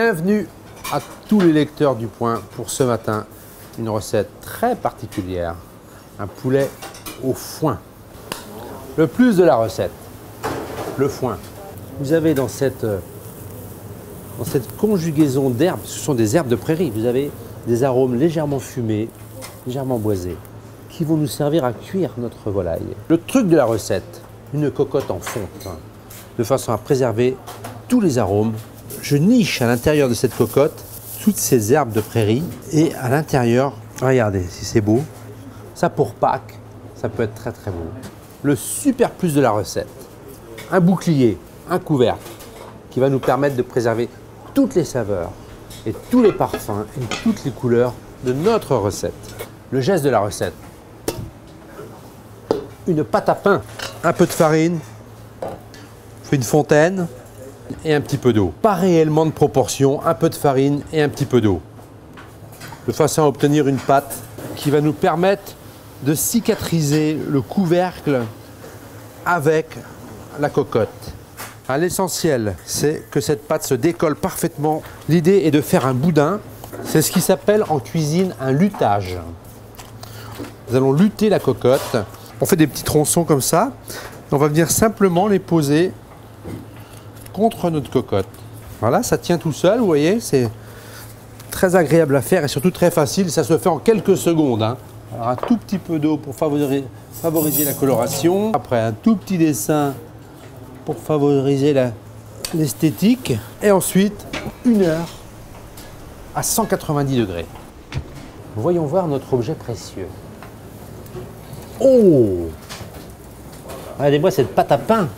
Bienvenue à tous les lecteurs du Point pour ce matin. Une recette très particulière, un poulet au foin. Le plus de la recette, le foin. Vous avez dans cette conjugaison d'herbes, ce sont des herbes de prairie, vous avez des arômes légèrement fumés, légèrement boisés, qui vont nous servir à cuire notre volaille. Le truc de la recette, une cocotte en fonte, de façon à préserver tous les arômes. Je niche à l'intérieur de cette cocotte toutes ces herbes de prairie et à l'intérieur, regardez si c'est beau, ça pour Pâques, ça peut être très très beau. Le super plus de la recette, un bouclier, un couvercle qui va nous permettre de préserver toutes les saveurs et tous les parfums et toutes les couleurs de notre recette. Le geste de la recette, une pâte à pain, un peu de farine, une fontaine et un petit peu d'eau. Pas réellement de proportion, un peu de farine et un petit peu d'eau. De façon à obtenir une pâte qui va nous permettre de cicatriser le couvercle avec la cocotte. L'essentiel, c'est que cette pâte se décolle parfaitement. L'idée est de faire un boudin. C'est ce qui s'appelle en cuisine un lutage. Nous allons lutter la cocotte. On fait des petits tronçons comme ça. On va venir simplement les poser contre notre cocotte. Voilà, ça tient tout seul, vous voyez, c'est très agréable à faire et surtout très facile. Ça se fait en quelques secondes. Alors un tout petit peu d'eau pour favoriser la coloration. Après un tout petit dessin pour favoriser l'esthétique. Et ensuite, 1 heure à 190 degrés. Voyons voir notre objet précieux. Oh! Regardez-moi cette pâte à pain.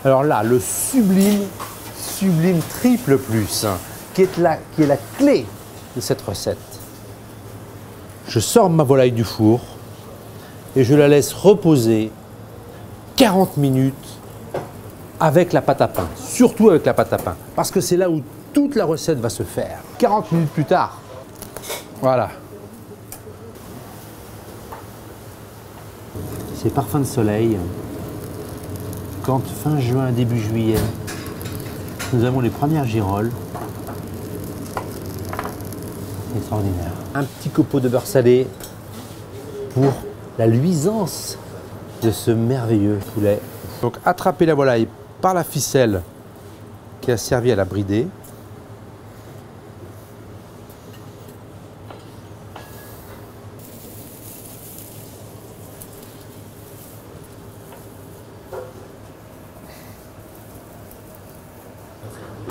Alors là, le sublime triple plus, qui est la clé de cette recette. Je sors ma volaille du four et je la laisse reposer 40 minutes avec la pâte à pain, surtout avec la pâte à pain, parce que c'est là où toute la recette va se faire. 40 minutes plus tard, voilà. Ces parfums de soleil, quand fin juin, début juillet, nous avons les premières girolles. Extraordinaire. Un petit copeau de beurre salé pour la luisance de ce merveilleux poulet. Donc attrapez la volaille par la ficelle qui a servi à la brider.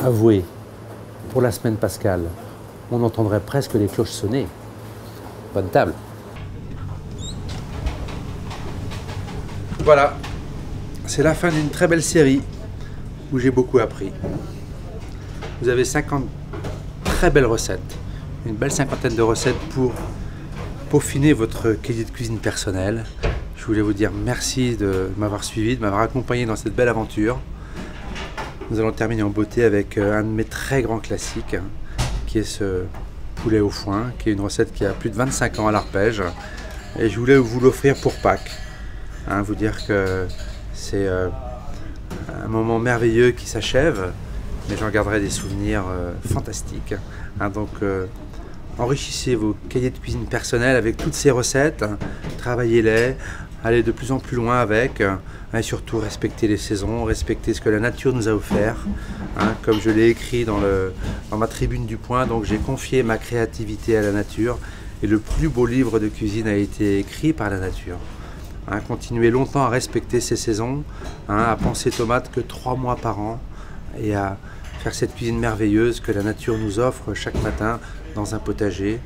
Avouez, pour la semaine pascale, on entendrait presque les cloches sonner. Bonne table. Voilà, c'est la fin d'une très belle série où j'ai beaucoup appris. Vous avez 50 très belles recettes, une belle cinquantaine de recettes pour peaufiner votre cahier de cuisine personnel. Je voulais vous dire merci de m'avoir suivi, de m'avoir accompagné dans cette belle aventure. Nous allons terminer en beauté avec un de mes très grands classiques, qui est ce poulet au foin, qui est une recette qui a plus de 25 ans à l'arpège. Et je voulais vous l'offrir pour Pâques. Vous dire que c'est un moment merveilleux qui s'achève, mais j'en garderai des souvenirs fantastiques. Donc enrichissez vos cahiers de cuisine personnels avec toutes ces recettes, travaillez-les, allez de plus en plus loin avec. Et surtout respecter les saisons, respecter ce que la nature nous a offert. Comme je l'ai écrit dans ma tribune du Point, donc j'ai confié ma créativité à la nature et le plus beau livre de cuisine a été écrit par la nature. Continuez longtemps à respecter ces saisons, à penser tomates que 3 mois par an et à faire cette cuisine merveilleuse que la nature nous offre chaque matin dans un potager.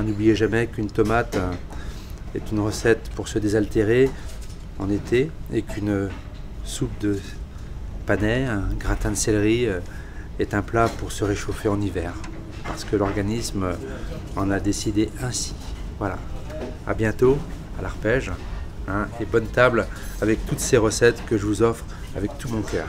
N'oubliez jamais qu'une tomate est une recette pour se désaltérer en été et qu'une soupe de panais, un gratin de céleri est un plat pour se réchauffer en hiver parce que l'organisme en a décidé ainsi. Voilà, à bientôt à l'arpège et bonne table avec toutes ces recettes que je vous offre avec tout mon cœur.